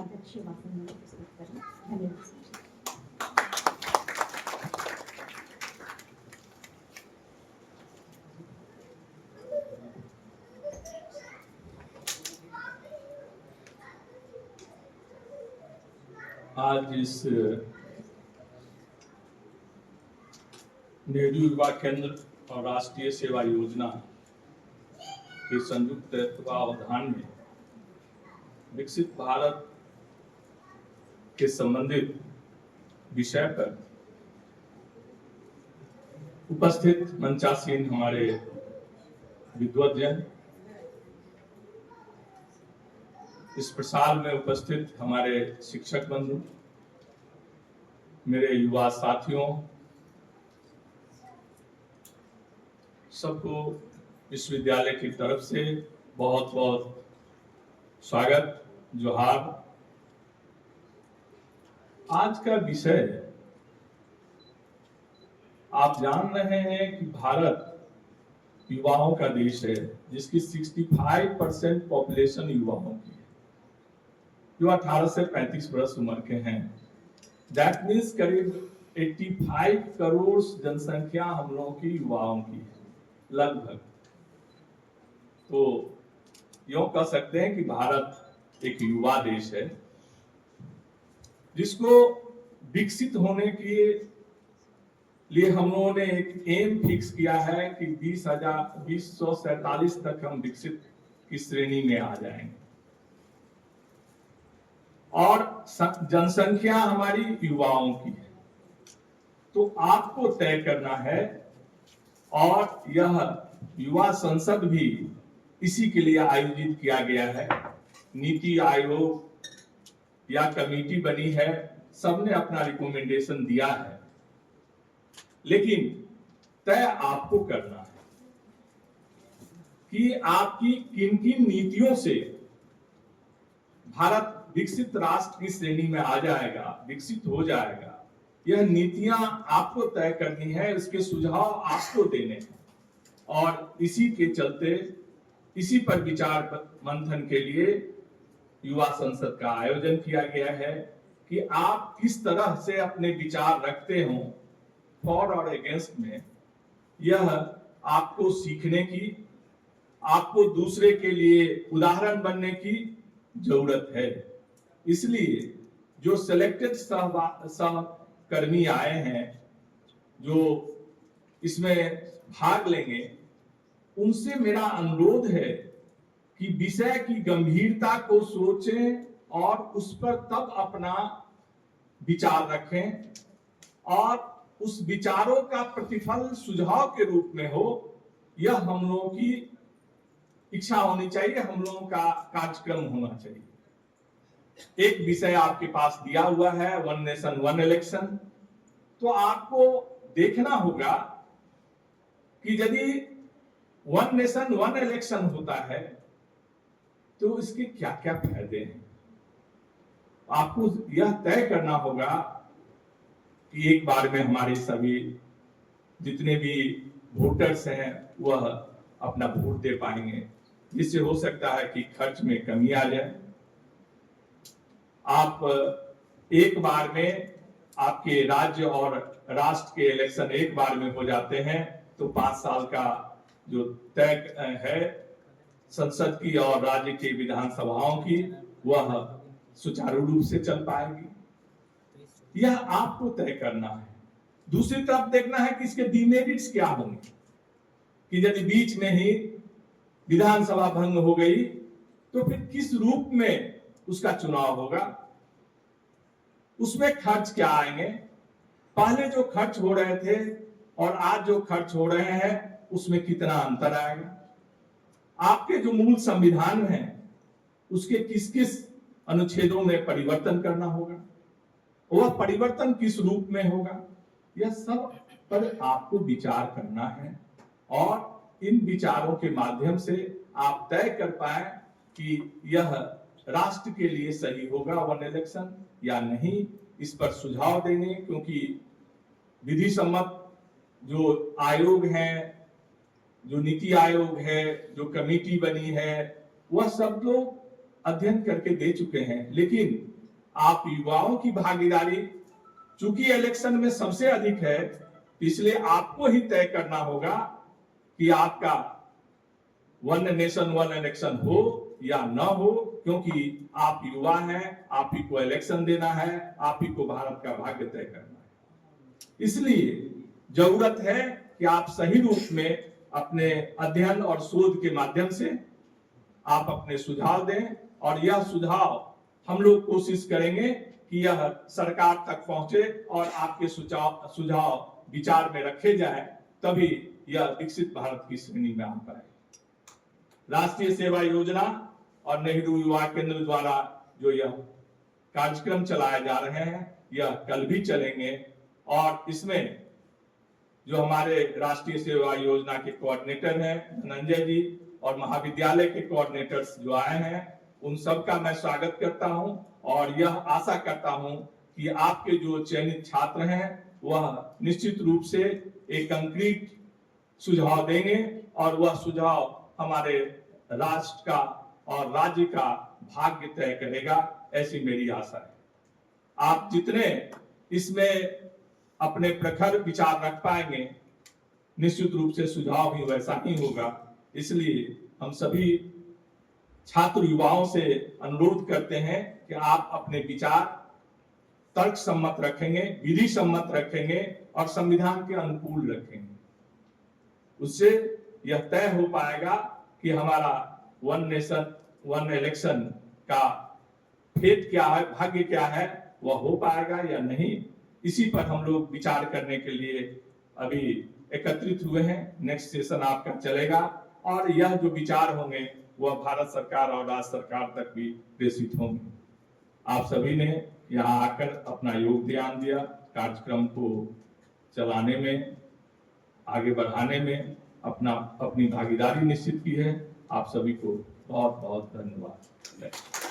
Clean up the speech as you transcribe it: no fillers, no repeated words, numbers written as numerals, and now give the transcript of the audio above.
अध्यक्षीय भाषण प्रस्तुत करें। धन्यवाद। आज इस नेहरू युवा केंद्र और राष्ट्रीय सेवा योजना के संयुक्त तत्वावधान में विकसित भारत के संबंधित विषय पर उपस्थित मंचासीन हमारे विद्वद्जन, इस प्रसार में उपस्थित हमारे शिक्षक बंधु, मेरे युवा साथियों, सबको विश्वविद्यालय की तरफ से बहुत बहुत स्वागत, जोहार। आज का विषय, आप जान रहे हैं कि भारत युवाओं का देश है, जिसकी 65% पॉपुलेशन युवाओं की है, जो 18 से 35 वर्ष उम्र के हैं। दैट मीन्स करीब 85 करोड़ जनसंख्या हम लोगों की युवाओं की है, लगभग। तो यूं कह सकते हैं कि भारत एक युवा देश है, जिसको विकसित होने के लिए हम लोगों ने एक एम फिक्स किया है कि 2047 तक हम विकसित की श्रेणी में आ जाएंगे। और जनसंख्या हमारी युवाओं की है, तो आपको तय करना है, और यह युवा संसद भी इसी के लिए आयोजित किया गया है। नीति आयोग या कमेटी बनी है, सबने अपना रिकमेंडेशन दिया है, लेकिन तय आपको करना है कि आपकी किन किन नीतियों से भारत विकसित राष्ट्र की श्रेणी में आ जाएगा, विकसित हो जाएगा। यह नीतियां आपको तय करनी है, इसके सुझाव आपको देने हैं, और इसी के चलते इसी पर विचार मंथन के लिए युवा संसद का आयोजन किया गया है कि आप किस तरह से अपने विचार रखते हो फॉर और अगेंस्ट में। यह आपको सीखने की, आपको दूसरे के लिए उदाहरण बनने की जरूरत है। इसलिए जो सिलेक्टेड सहकर्मी आए हैं, जो इसमें भाग लेंगे, उनसे मेरा अनुरोध है कि विषय की गंभीरता को सोचें और उस पर तब अपना विचार रखें, और उस विचारों का प्रतिफल सुझाव के रूप में हो। यह हम लोगों की इच्छा होनी चाहिए, हम लोगों का कार्यक्रम होना चाहिए। एक विषय आपके पास दिया हुआ है, वन नेशन वन इलेक्शन। तो आपको देखना होगा कि यदि वन नेशन वन इलेक्शन होता है तो इसके क्या क्या फायदे हैं। आपको यह तय करना होगा कि एक बार में हमारे सभी जितने भी वोटर्स हैं वह अपना वोट दे पाएंगे, जिससे हो सकता है कि खर्च में कमी आ जाए। आप एक बार में आपके राज्य और राष्ट्र के इलेक्शन एक बार में हो जाते हैं, तो 5 साल का जो तय है संसद की और राज्य की विधानसभाओं की, वह सुचारू रूप से चल पाएगी। यह आपको तय करना है। दूसरी तरफ देखना है कि इसके डिमेरिट्स क्या होंगे, कि यदि बीच में ही विधानसभा भंग हो गई तो फिर किस रूप में उसका चुनाव होगा, उसमें खर्च क्या आएंगे, पहले जो खर्च हो रहे थे और आज जो खर्च हो रहे हैं उसमें कितना अंतर आएगा, आपके जो मूल संविधान है उसके किस किस अनुच्छेदों में परिवर्तन करना होगा, वह परिवर्तन किस रूप में होगा, यह सब पर आपको विचार करना है। और इन विचारों के माध्यम से आप तय कर पाए कि यह राष्ट्र के लिए सही होगा वन इलेक्शन या नहीं। इस पर सुझाव देंगे, क्योंकि विधि सम्मत जो आयोग है, जो नीति आयोग है, जो कमेटी बनी है, वह सब लोग अध्ययन करके दे चुके हैं, लेकिन आप युवाओं की भागीदारी चूंकि इलेक्शन में सबसे अधिक है, इसलिए आपको ही तय करना होगा कि आपका वन नेशन वन इलेक्शन हो या न हो, क्योंकि आप युवा हैं, आप ही को इलेक्शन देना है, आप ही को भारत का भाग्य तय करना है। इसलिए जरूरत है कि आप सही रूप में अपने अध्ययन और शोध के माध्यम से आप अपने सुझाव दें, और यह सुझाव हम लोग कोशिश करेंगे कि यह सरकार तक पहुंचे और आपके सुझाव विचार में रखे जाए, तभी यह विकसित भारत की श्रेणी में आ पाए। राष्ट्रीय सेवा योजना और नेहरू युवा केंद्र द्वारा जो यह कार्यक्रम चलाए जा रहे हैं, यह कल भी चलेंगे, और इसमें जो हमारे राष्ट्रीय सेवा योजना के कोऑर्डिनेटर हैं धनंजय जी और महाविद्यालय के कोऑर्डिनेटर्स जो आए हैं, उन सबका मैं स्वागत करता हूं, और यह आशा करता हूं कि आपके जो चयनित छात्र हैं वह निश्चित रूप से एक कंक्रीट सुझाव देंगे, और वह सुझाव हमारे राष्ट्र का और राज्य का भाग्य तय करेगा, ऐसी मेरी आशा है। आप जितने इसमें अपने प्रखर विचार रख पाएंगे, निश्चित रूप से सुझाव भी वैसा ही होगा। इसलिए हम सभी छात्र युवाओं से अनुरोध करते हैं कि आप अपने विचार तर्क सम्मत रखेंगे, विधि सम्मत रखेंगे और संविधान के अनुकूल रखेंगे। उससे यह तय हो पाएगा कि हमारा वन नेशन वन इलेक्शन का फेट क्या है, भाग्य क्या है, वह हो पाएगा या नहीं। इसी पर हम लोग विचार करने के लिए अभी एकत्रित हुए हैं। नेक्स्ट सेशन आपका चलेगा, और यह जो विचार होंगे वह भारत सरकार और राज्य सरकार तक भी प्रेषित होंगे। आप सभी ने यहाँ आकर अपना योगदान दिया, कार्यक्रम को चलाने में, आगे बढ़ाने में अपनी भागीदारी निश्चित की है। आप सभी को बहुत बहुत धन्यवाद।